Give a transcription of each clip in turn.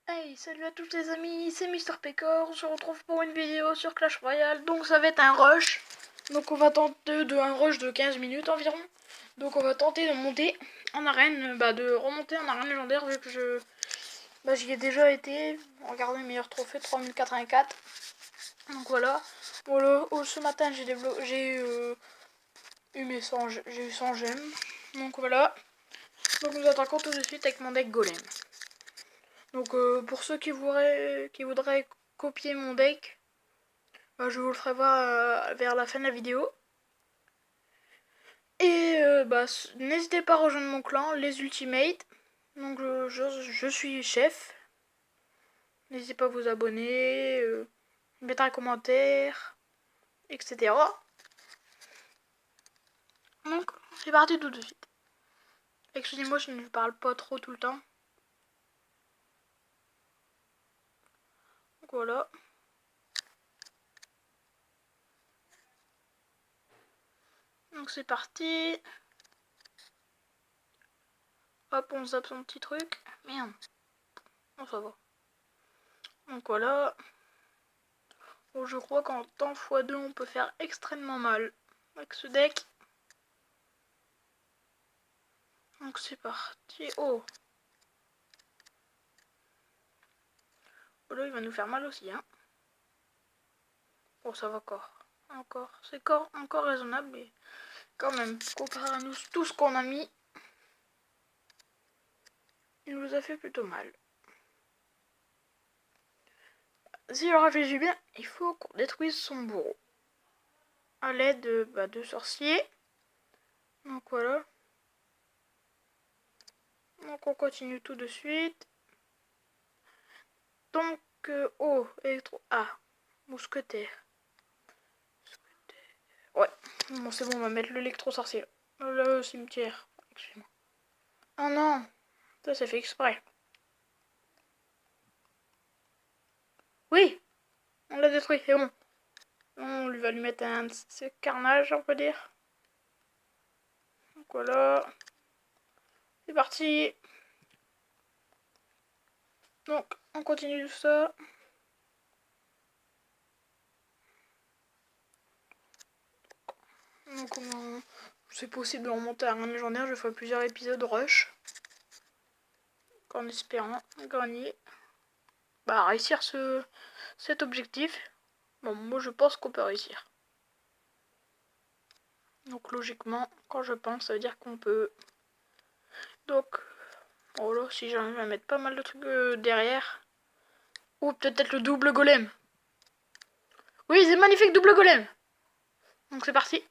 Hey, salut à tous les amis, c'est Mister Pecor, on se retrouve pour une vidéo sur Clash Royale, donc ça va être un rush. Donc on va tenter un rush de 15 minutes environ. Donc on va tenter de monter en arène, de remonter en arène légendaire vu que j'y ai déjà été. Regardez, meilleur trophée 3084. Donc voilà. Ce matin j'ai eu 100 gemmes. Donc voilà. Donc nous attaquons tout de suite avec mon deck golem. Donc pour ceux qui voudraient copier mon deck, je vous le ferai voir vers la fin de la vidéo. Et n'hésitez pas à rejoindre mon clan, les Ultimates. Donc je suis chef. N'hésitez pas à vous abonner, mettre un commentaire, etc. Donc c'est parti tout de suite. Excusez-moi, je ne parle pas trop tout le temps. Donc voilà. Donc c'est parti. Hop, on zappe son petit truc. Merde. Bon, ça va. Donc voilà. Bon, je crois qu'en temps x2, on peut faire extrêmement mal avec ce deck. Donc c'est parti. Oh. Là, il va nous faire mal aussi, hein. Bon, ça va encore. C'est encore raisonnable, mais quand même, comparé à nous, tout ce qu'on a mis, il nous a fait plutôt mal. Si je réfléchis bien, il faut qu'on détruise son bourreau à l'aide de sorciers. Donc voilà. Donc on continue tout de suite. Donc, oh, électro... Ah, mousquetaire. Ouais, bon c'est bon, on va mettre l'électro-sorcier. Le cimetière, excusez-moi. Oh non, ça c'est fait exprès. Oui, on l'a détruit, c'est bon. On lui va lui mettre un carnage, on peut dire. Donc voilà. C'est parti. Donc, on continue tout ça. Donc, c'est possible de remonter à un légendaire. Je ferai plusieurs épisodes rush. En espérant gagner. Réussir cet objectif. Bon, moi je pense qu'on peut réussir. Donc, logiquement, quand je pense, ça veut dire qu'on peut. Donc, oh là, si j'arrive à mettre pas mal de trucs derrière. Ou peut-être le double golem. Oui, c'est magnifique, double golem. Donc c'est parti.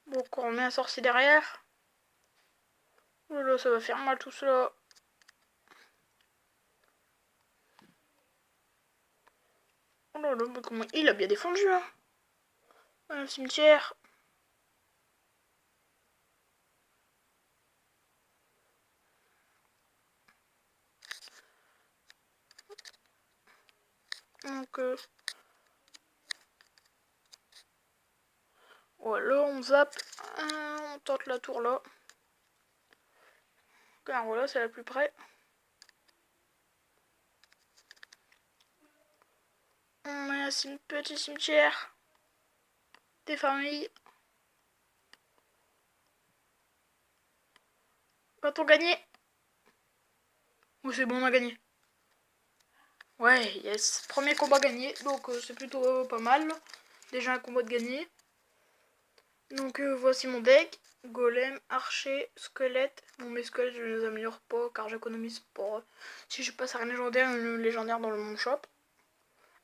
Donc on met un sorcier derrière. Oh là, ça va faire mal tout cela. Oh là là, mais comment il a bien défendu hein. Un cimetière. Donc voilà, on zappe. On tente la tour là. Car voilà, c'est la plus près. On met un petit cimetière. Des familles. Va-t-on gagner? Oh, c'est bon, on a gagné. Ouais, yes. Premier combat gagné. Donc c'est plutôt pas mal. Déjà un combat de gagné. Donc voici mon deck. Golem, archer, squelette. Bon, mes squelettes, je les améliore pas car j'économise pour si je passe à un légendaire dans le monde shop.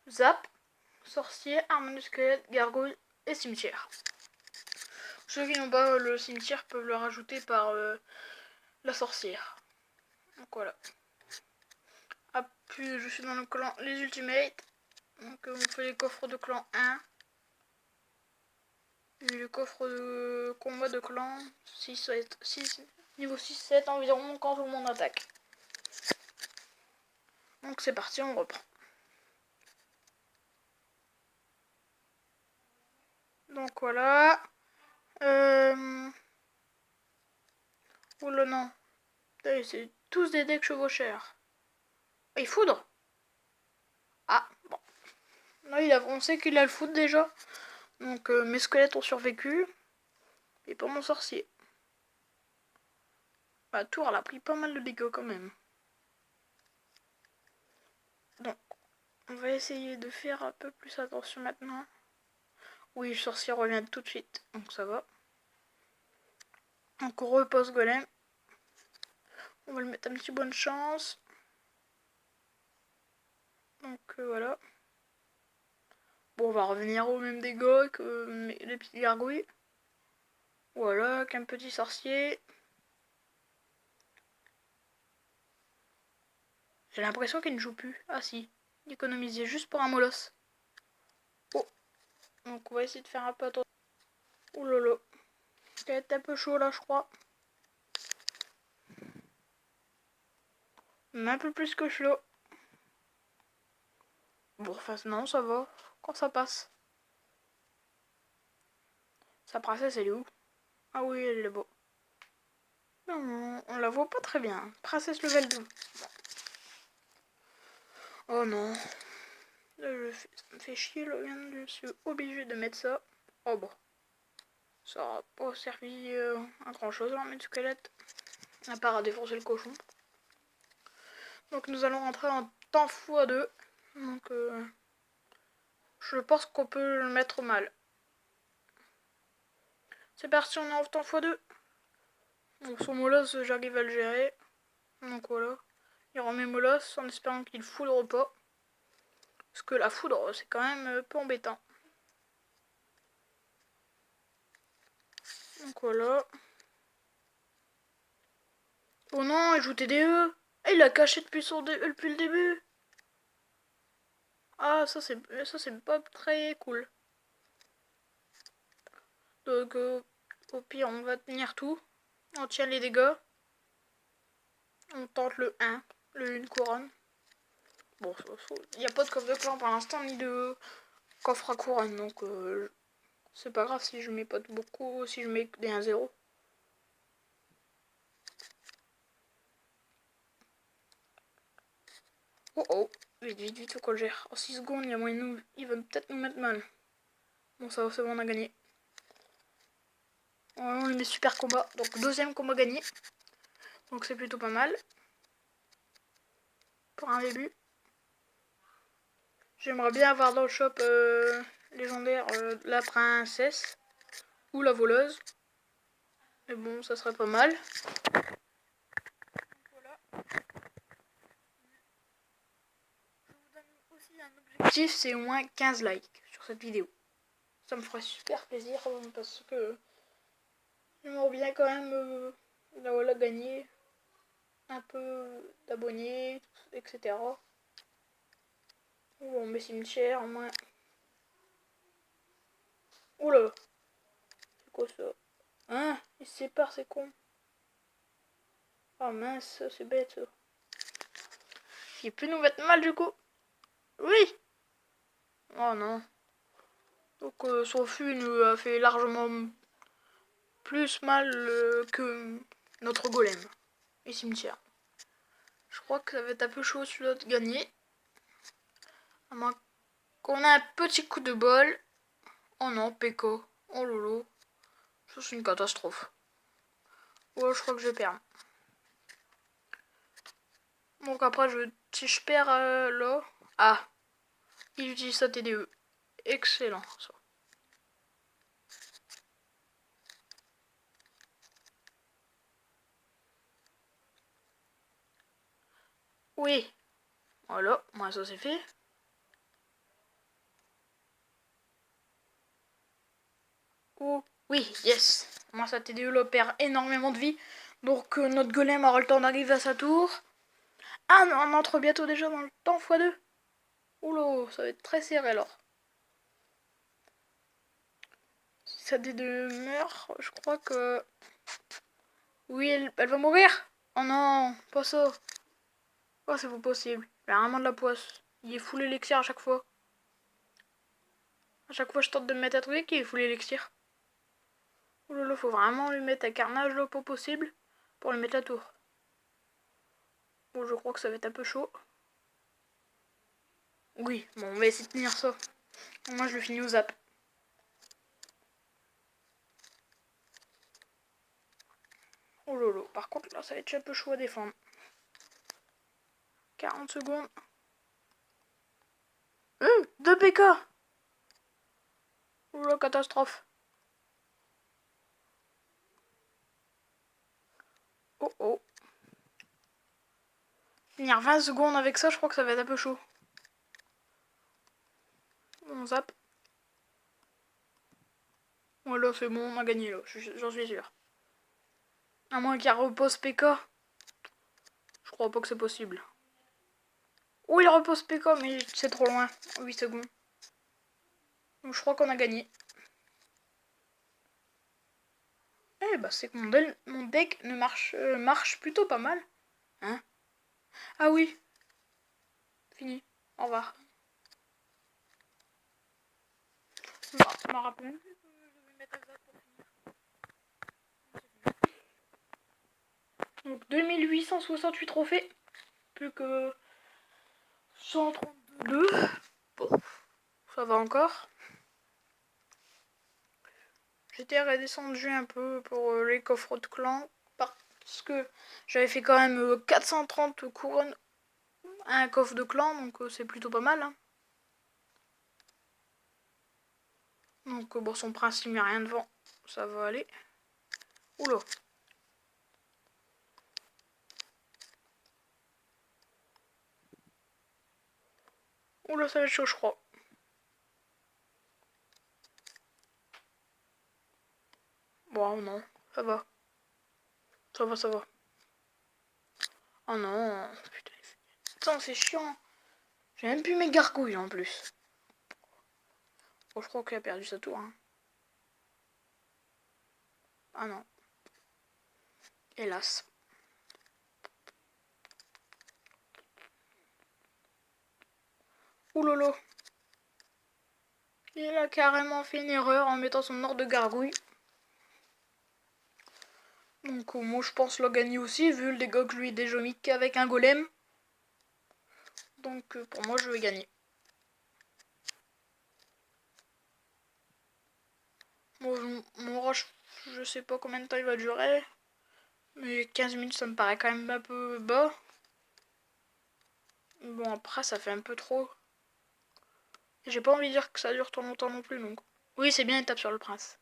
Zap, sorcier, arme de squelette, gargouille et cimetière. Ceux qui n'ont pas le cimetière peuvent le rajouter par la sorcière. Donc voilà. Ah, puis je suis dans le clan les Ultimates. Donc on fait les coffres de clan 1. Et le coffre de combat de clan 6, niveau 6-7 environ quand tout le monde attaque. Donc c'est parti, on reprend. Donc voilà. non. C'est tous des decks chevaucheurs. Et foudre. Ah, bon. Là, on sait qu'il a le foudre déjà. Donc mes squelettes ont survécu. Et pas mon sorcier. La tour, elle a pris pas mal de dégâts quand même. Donc, on va essayer de faire un peu plus attention maintenant. Oui, le sorcier revient tout de suite, donc ça va. Donc on repose golem. On va le mettre un petit bonne chance. Donc voilà. Bon, on va revenir aux mêmes dégâts que les petites gargouilles. Voilà, qu'un petit sorcier. J'ai l'impression qu'il ne joue plus. Ah si, il économisait juste pour un molosse. Oh, donc on va essayer de faire un peu attention. Oh lolo, ça va être un peu chaud là, je crois. Un peu plus que chaud. Bon, enfin non, ça va. Quand ça passe. Sa princesse, elle est où? Ah oui, elle est là-bas. Non, on la voit pas très bien. Princesse level 2. Oh non. Là, ça me fait chier, là, je suis obligée de mettre ça. Oh bon. Ça aura pas servi à grand chose, là, mettre squelette. À part à défoncer le cochon. Donc nous allons rentrer en temps x2. Donc je pense qu'on peut le mettre mal. C'est parti, on est en temps x2. Donc son molosse, j'arrive à le gérer. Donc voilà. Il remet molosse en espérant qu'il foudre pas. Parce que la foudre, c'est quand même un peu embêtant. Donc voilà. Oh non, il joue TDE. Et il l'a caché depuis le début. Ah, ça c'est pas très cool. Donc au pire, on va tenir tout. On tient les dégâts. On tente le 1, le 1 couronne. Bon, il n'y a pas de coffre de clan pour l'instant, ni de coffre à couronne. Donc c'est pas grave si je mets pas beaucoup, si je mets des 1-0. Oh oh, vite, vite, vite, faut qu'on le gère. En 6 secondes, il y a moyen de il va peut-être nous mettre mal. Bon, ça va, c'est bon, on a gagné. On lui met super combat. Donc, deuxième combat gagné. Donc, c'est plutôt pas mal. Pour un début. J'aimerais bien avoir dans le shop légendaire la princesse. Ou la voleuse. Mais bon, ça serait pas mal. Voilà. Je vous donne aussi un objectif, c'est au moins 15 likes sur cette vidéo. Ça me ferait super plaisir parce que j'aimerais bien quand même voilà, gagner un peu d'abonnés, etc. Bon, mes cimetières, au moins. Oula, c'est quoi ça? Hein? Ils se séparent, c'est con. Oh mince, c'est bête ça. Il peut nous mettre mal du coup. Oui! Oh non. Donc son fût nous a fait largement plus mal que notre golem et cimetière. Je crois que ça va être un peu chaud celui-là de gagner. À moins qu'on a un petit coup de bol. Oh non, Peko. Oh lolo. Ça c'est une catastrophe. Oh, je crois que je perds. Donc après, si je perds là... Ah, il utilise sa TDE. Excellent ça. Oui. Voilà, moi ça c'est fait. Oh, oui, yes. Moi sa TDE là perd énormément de vie. Donc notre golem aura le temps d'arriver à sa tour. Ah non, on entre bientôt déjà dans le temps x2. Oula, ça va être très serré alors. Si sa TDE meurt, je crois que... Oui, elle va mourir. Oh non, pas ça. Oh, c'est pas possible. Il a vraiment de la poisse. Il est full élixir à chaque fois. À chaque fois, je tente de me mettre à truc, il est full élixir. Oh là là, faut vraiment lui mettre un carnage là, pas possible. pour lui mettre la tour. Bon, je crois que ça va être un peu chaud. Oui, bon, on va essayer de tenir ça. Moi, je le finis au zap. Oh lolo, par contre, là, ça va être un peu chaud à défendre. 40 secondes. 2 PK. Oh la catastrophe. Oh oh. Finir 20 secondes avec ça, je crois que ça va être un peu chaud. On zappe. Voilà, c'est bon, on a gagné là, j'en suis sûr. À moins qu'il repose PK. Je crois pas que c'est possible. Oh, il repose PK, mais c'est trop loin. 8 secondes. Donc je crois qu'on a gagné. Eh bah c'est que mon deck ne marche plutôt pas mal. Hein? Ah oui. Fini. Au revoir. Je m'en rappelle même plus que je devais mettre ça pour finir. Donc 2868 trophées. Plus que 132. Bon, ça va encore. J'étais redescendu un peu pour les coffres de clan. Parce que j'avais fait quand même 430 couronnes à un coffre de clan. Donc c'est plutôt pas mal. Hein. Donc bon, son prince il met rien devant. Ça va aller. Oula. Oula, ça va être chaud, je crois. Bon, non, ça va. Ça va, ça va. Oh non, putain, c'est chiant. J'ai même plus mes gargouilles en plus. Bon, je crois qu'il a perdu sa tour. Hein. Ah non. Hélas. Oulolo. Il a carrément fait une erreur en mettant son ordre de gargouille. Donc moi je pense l'a gagné aussi, vu le dégât que lui est déjà mis qu'avec un golem. Donc pour moi je vais gagner. Mon rush, je sais pas combien de temps il va durer. Mais 15 minutes ça me paraît quand même un peu bas. Bon après ça fait un peu trop. J'ai pas envie de dire que ça dure trop longtemps non plus donc. Oui c'est bien, il tape sur le prince.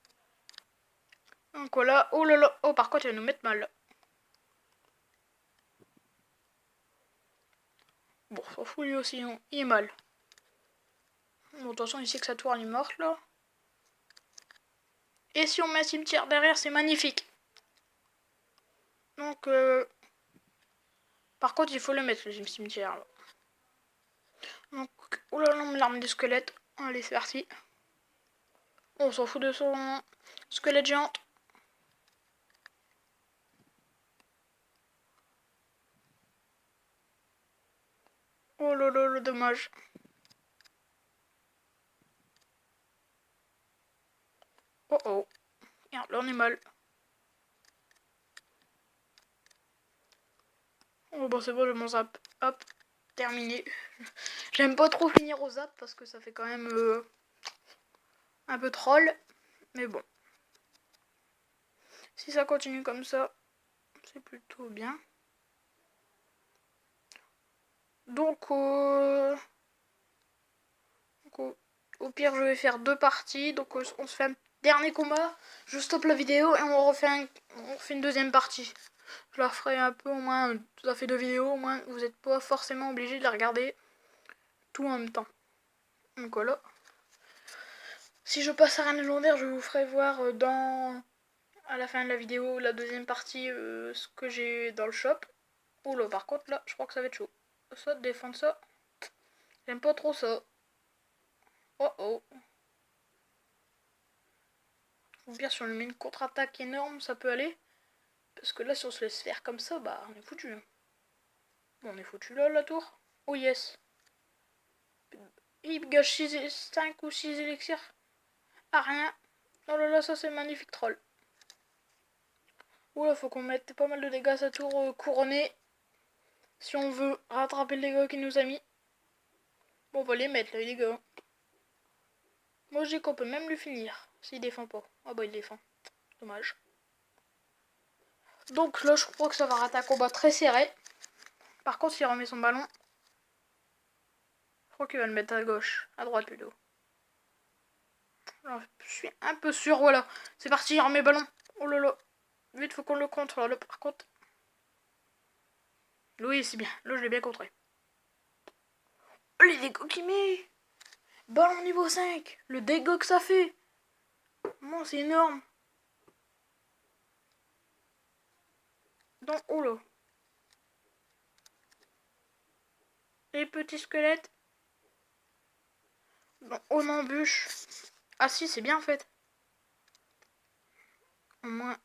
Donc voilà, oh là là, oh par contre il va nous mettre mal. Bon, s'en fout lui aussi, hein. Il est mal. Bon, attention, il sait que sa tour elle est morte là. Et si on met un cimetière derrière, c'est magnifique. Donc, par contre, il faut le mettre le cimetière là. Donc, oh là là, l'arme du squelette. Allez, c'est parti. On s'en fout de son squelette géante. Oh là là, le dommage. Oh oh. Merde, là on est mal. Oh bah c'est bon, je m'en zap. Hop, terminé. J'aime pas trop finir au zap parce que ça fait quand même un peu troll. Mais bon. Si ça continue comme ça, c'est plutôt bien. Donc, au pire, je vais faire 2 parties. Donc, on se fait un dernier combat. Je stoppe la vidéo et on refait une deuxième partie. Je la referai un peu au moins. Ça fait 2 vidéos. Au moins, vous n'êtes pas forcément obligé de la regarder tout en même temps. Donc voilà. Si je passe à rien légendaire, je vous ferai voir à la fin de la vidéo, la deuxième partie, ce que j'ai dans le shop. Oh là, par contre, là, je crois que ça va être chaud. Ça, défendre ça. J'aime pas trop ça. Oh oh. Ou bien si on lui met une contre-attaque énorme, ça peut aller. Parce que là, si on se laisse faire comme ça, bah, on est foutu. Bon, on est foutu là, la tour. Oh yes. Il gâche 5 ou 6 élixirs. Ah, rien. Oh là là, ça c'est magnifique troll. Oula, faut qu'on mette pas mal de dégâts à sa tour couronnée. Si on veut rattraper le dégât qu'il nous a mis. Bon, on va les mettre là, les dégâts. Moi, je dis qu'on peut même lui finir. S'il défend pas. Ah bah, il défend. Dommage. Donc là, je crois que ça va rater un combat très serré. Par contre, s'il remet son ballon, je crois qu'il va le mettre à gauche. À droite plutôt. Alors, je suis un peu sûr, voilà. C'est parti, il remet le ballon. Oh là là. Vite, faut qu'on le contre. Là, par contre. Oui, c'est bien. Là, je l'ai bien contré. Oh, les dégâts qu'il met. Ballon niveau 5. Le dégât que ça fait. Bon, c'est énorme. Donc, oh là. Les petits squelettes. Bon, on embûche. Ah si, c'est bien en fait. Au moins,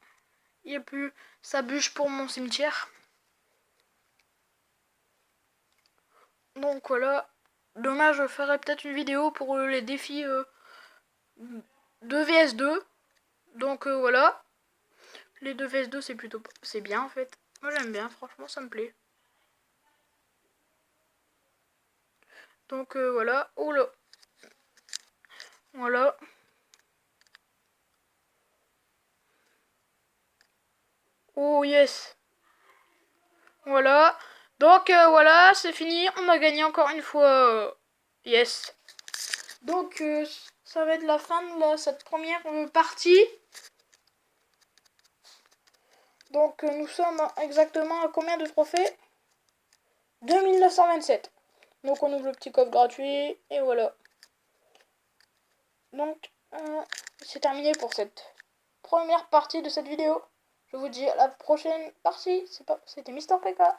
il n'y a plus sa bûche pour mon cimetière. Donc voilà. Dommage, je ferai peut-être une vidéo pour les défis 2 vs 2. Donc voilà. Les 2 vs 2, c'est plutôt... c'est bien en fait. Moi j'aime bien, franchement ça me plaît. Donc voilà. Oh là. Voilà. Oh yes. Voilà. Donc voilà, c'est fini. On a gagné encore une fois. Yes. Donc ça va être la fin de cette première partie. Donc nous sommes exactement à combien de trophées? 2927. Donc on ouvre le petit coffre gratuit et voilà. Donc c'est terminé pour cette première partie de cette vidéo. Je vous dis à la prochaine partie. C'était Mister PK.